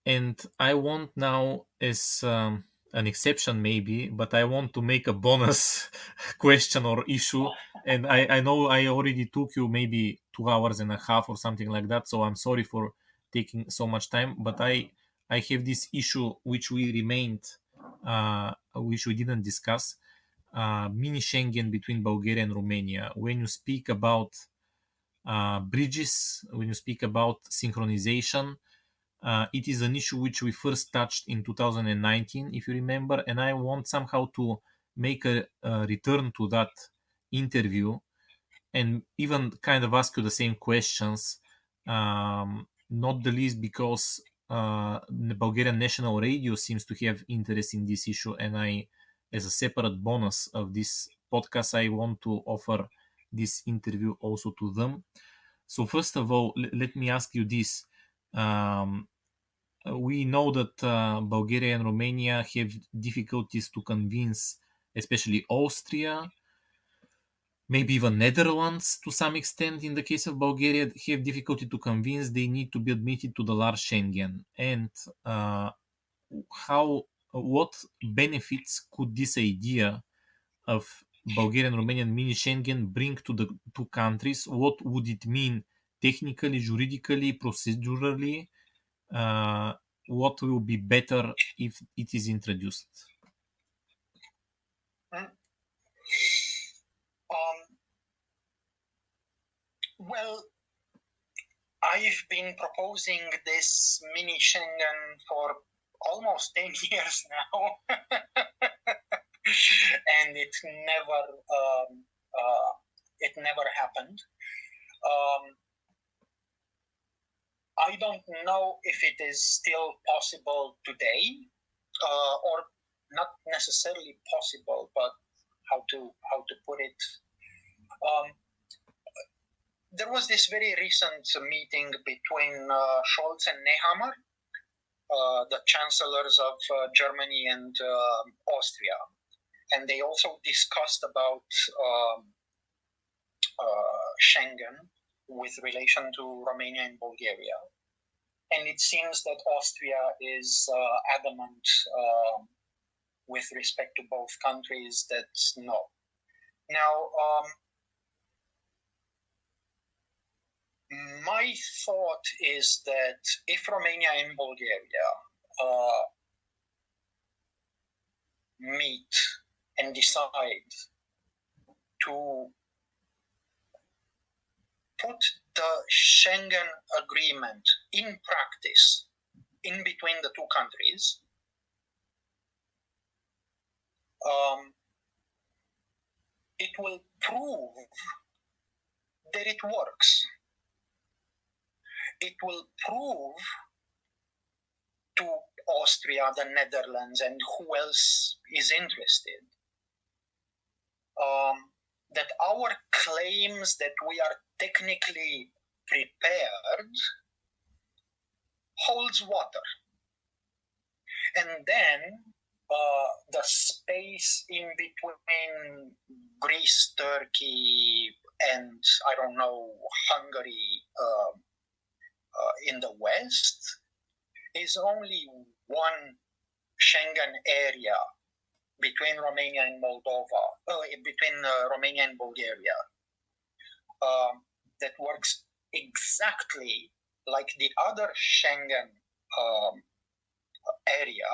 And I want now, as an exception maybe, but I want to make a bonus question or issue. And I know I already took you maybe 2 hours and a half or something like that. So I'm sorry for taking so much time. But I have this issue which we didn't discuss, mini-Schengen between Bulgaria and Romania. When you speak about bridges, when you speak about synchronization, it is an issue which we first touched in 2019, if you remember, and I want somehow to make a return to that interview and even kind of ask you the same questions, not the least because the Bulgarian National Radio seems to have interest in this issue, and I, as a separate bonus of this podcast, I want to offer this interview also to them. So first of all, let me ask you this. Um, we know that Bulgaria and Romania have difficulties to convince, especially Austria, maybe even Netherlands to some extent. In the case of Bulgaria, have difficulty to convince they need to be admitted to the large Schengen. And how, what benefits could this idea of Bulgarian and Romanian mini Schengen bring to the two countries? What would it mean technically, juridically, procedurally? uh, what will be better if it is introduced? Mm. Well, I've been proposing this mini Schengen for almost 10 years now, and it never happened. I don't know if it is still possible today, or not necessarily possible, but how to put it. There was this very recent meeting between Scholz and Nehammer, the chancellors of Germany and Austria, and they also discussed about Schengen with relation to Romania and Bulgaria. And it seems that Austria is adamant with respect to both countries that no. Now, my thought is that if Romania and Bulgaria meet and decide to put the Schengen agreement in practice in between the two countries, it will prove that it works. It will prove to Austria, the Netherlands, and who else is interested, that our claims that we are technically prepared holds water. And then the space in between Greece, Turkey, and I don't know, Hungary in the west is only one Schengen area between Romania and Moldova, between Romania and Bulgaria, that works exactly like the other Schengen area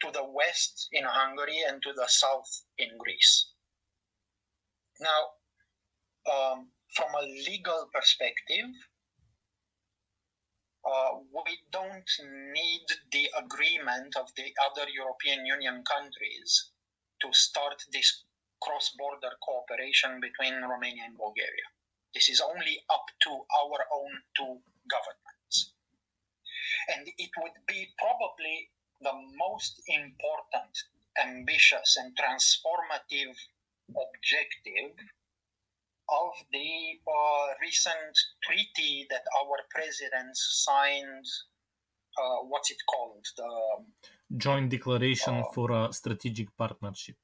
to the west in Hungary and to the south in Greece. Now, from a legal perspective, we don't need the agreement of the other European Union countries to start this cross-border cooperation between Romania and Bulgaria. This is only up to our own two governments. And it would be probably the most important, ambitious, and transformative objective of the recent treaty that our presidents signed. What's it called? The Joint Declaration for a Strategic Partnership.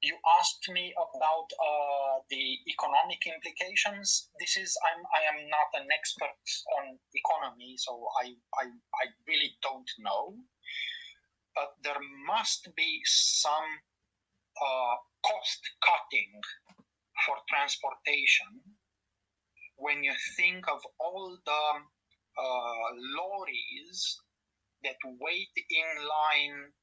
You asked me about the economic implications. I am not an expert on economy, so I really don't know. But there must be some cost cutting for transportation when you think of all the lorries that wait in line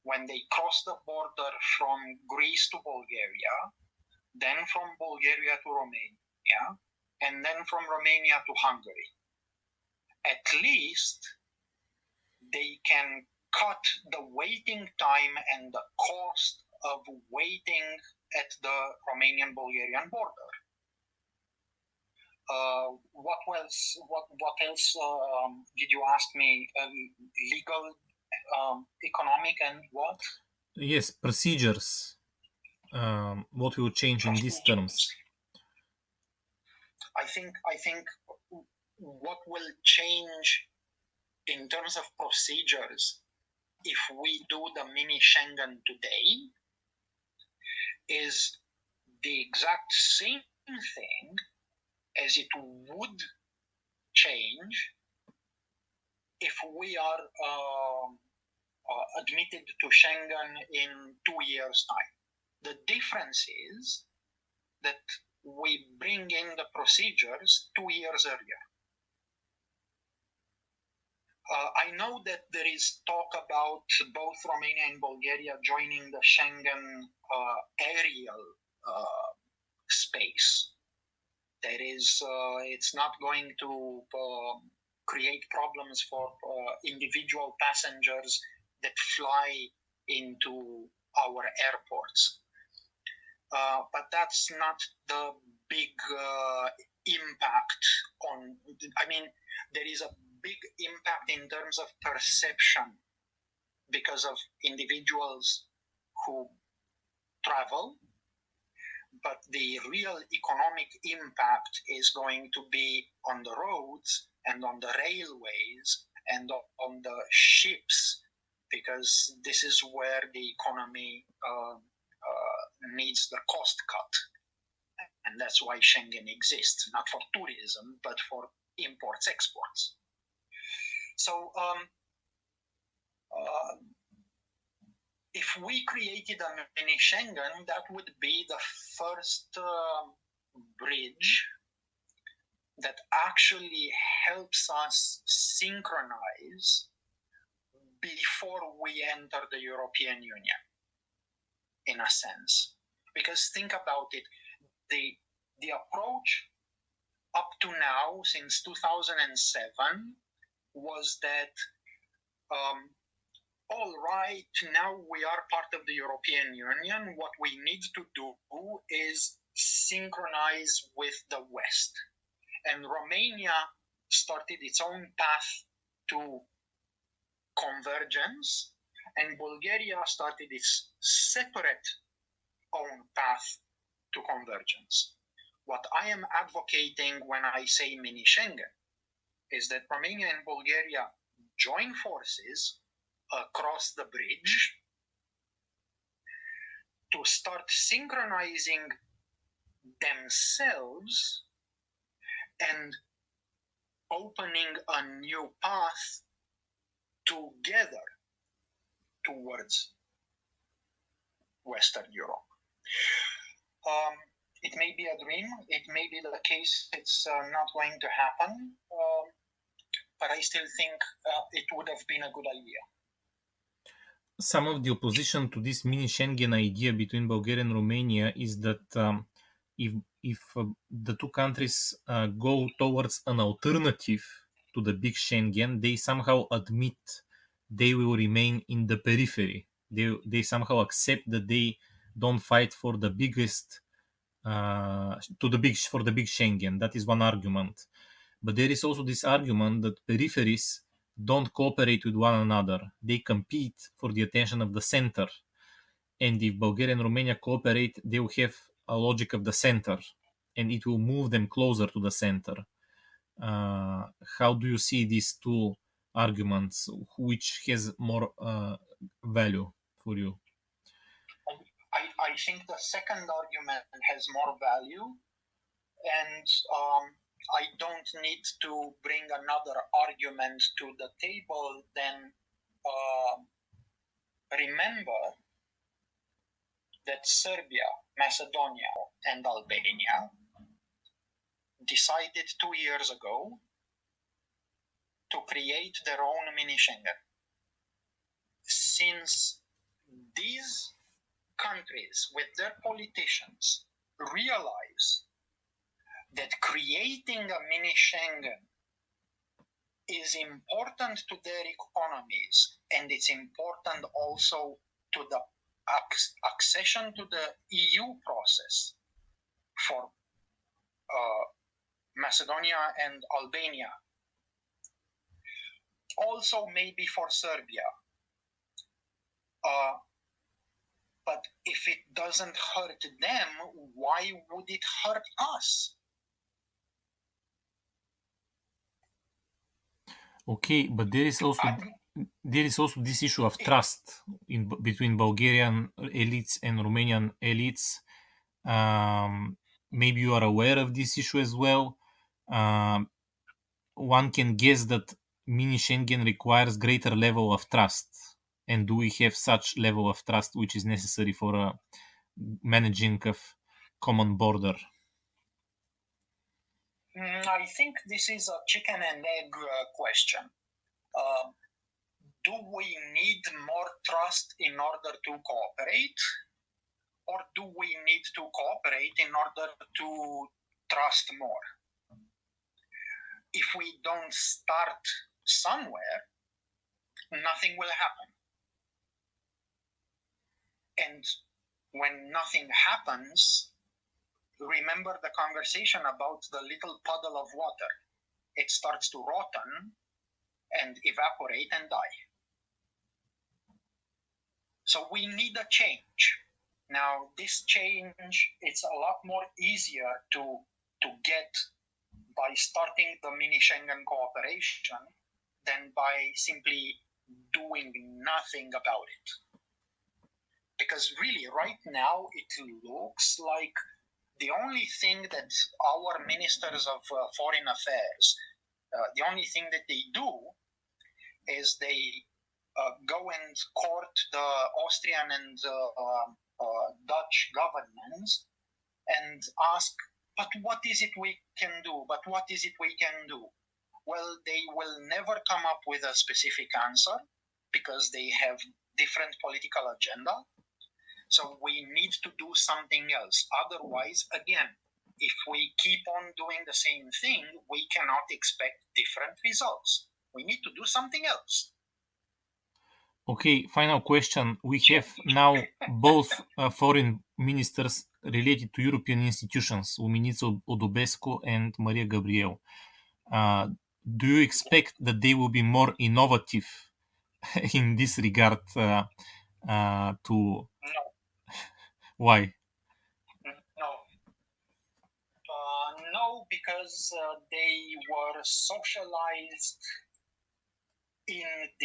when they cross the border from Greece to Bulgaria, then from Bulgaria to Romania, and then from Romania to Hungary. At least they can cut the waiting time and the cost of waiting at the Romanian-Bulgarian border. What else did you ask me? Legal, economic, and what? Yes, procedures. What will change in these terms? I think what will change in terms of procedures if we do the mini-Schengen today is the exact same thing as it would change if we are admitted to Schengen in 2 years' time. The difference is that we bring in the procedures 2 years earlier. I know that there is talk about both Romania and Bulgaria joining the Schengen aerial space. That is, it's not going to create problems for individual passengers that fly into our airports. But that's not the big impact on, I mean, there is a big impact in terms of perception because of individuals who travel, but the real economic impact is going to be on the roads and on the railways and on the ships, because this is where the economy needs the cost cut. And that's why Schengen exists, not for tourism, but for imports, exports. So if we created a mini-Schengen, that would be the first bridge that actually helps us synchronize before we enter the European Union, in a sense. Because think about it, the approach up to now, since 2007, was that all right, now we are part of the European Union. What we need to do is synchronize with the West. And Romania started its own path to convergence, and Bulgaria started its separate own path to convergence. What I am advocating when I say mini-Schengen is that Romania and Bulgaria join forces across the bridge to start synchronizing themselves and opening a new path together towards Western Europe. It may be a dream, it may be the case it's not going to happen, but I still think it would have been a good idea. Some of the opposition to this mini-Schengen idea between Bulgaria and Romania is that if the two countries go towards an alternative to the big Schengen, they somehow admit they will remain in the periphery. They somehow accept that they don't fight for the biggest for the big Schengen. That is one argument. But there is also this argument that peripheries don't cooperate with one another. They compete for the attention of the center. And if Bulgaria and Romania cooperate, they will have a logic of the center, and it will move them closer to the center. How do you see these two arguments? Which has more value for you? I I think the second argument has more value, and I don't need to bring another argument to the table than remember that Serbia, Macedonia, and Albania decided 2 years ago to create their own mini-Schengen. Since these countries, with their politicians, realize that creating a mini-Schengen is important to their economies, and it's important also to the accession to the EU process for Macedonia and Albania, also maybe for Serbia. But if it doesn't hurt them, why would it hurt us? Okay, but there is also this issue of trust between Bulgarian elites and Romanian elites. Maybe you are aware of this issue as well. One can guess that mini-Schengen requires greater level of trust. And do we have such level of trust which is necessary for managing of common border? I think this is a chicken and egg question. Do we need more trust in order to cooperate? Or do we need to cooperate in order to trust more? If we don't start somewhere, nothing will happen. And when nothing happens, remember the conversation about the little puddle of water. It starts to rotten and evaporate and die. So we need a change. Now, this change, it's a lot more easier to get by starting the mini-Schengen cooperation than by simply doing nothing about it. Because really, right now, it looks like the only thing that our ministers of foreign affairs, the only thing that they do is they go and court the Austrian and Dutch governments and ask, but what is it we can do? But what is it we can do? Well, they will never come up with a specific answer because they have different political agenda. So we need to do something else. Otherwise, again, if we keep on doing the same thing, we cannot expect different results. We need to do something else. Okay, final question. We have now both foreign ministers related to European institutions, Luminița Odobescu and Maria Gabriel. Do you expect that they will be more innovative in this regard? No. Why? No, because they were socialized in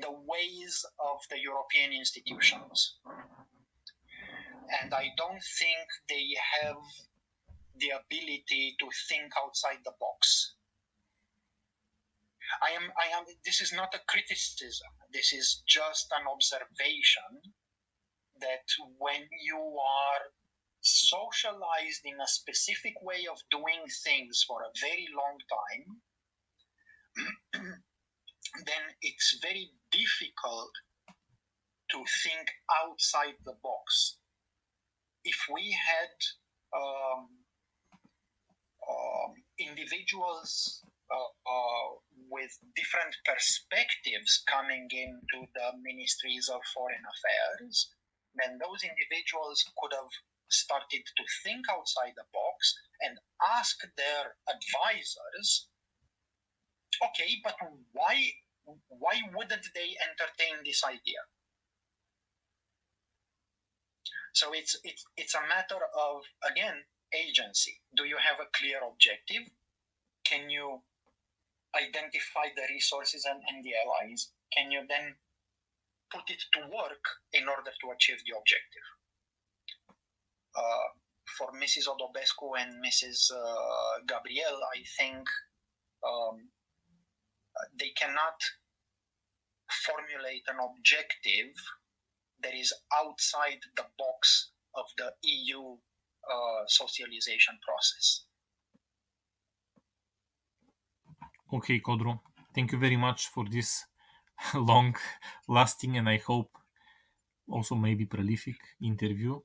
the ways of the European institutions, and I don't think they have the ability to think outside the box. This is not a criticism. This is just an observation that when you are socialized in a specific way of doing things for a very long time, then it's very difficult to think outside the box. If we had individuals with different perspectives coming into the ministries of foreign affairs, then those individuals could have started to think outside the box and ask their advisors, okay, but why wouldn't they entertain this idea? So it's a matter of, again, agency. Do you have a clear objective? Can you identify the resources and the allies? Can you then put it to work in order to achieve the objective. For Mrs. Odobescu and Mrs. Gabriel, I think they cannot formulate an objective that is outside the box of the EU socialization process. Okay, Codru, thank you very much for this long lasting and I hope also maybe prolific interview.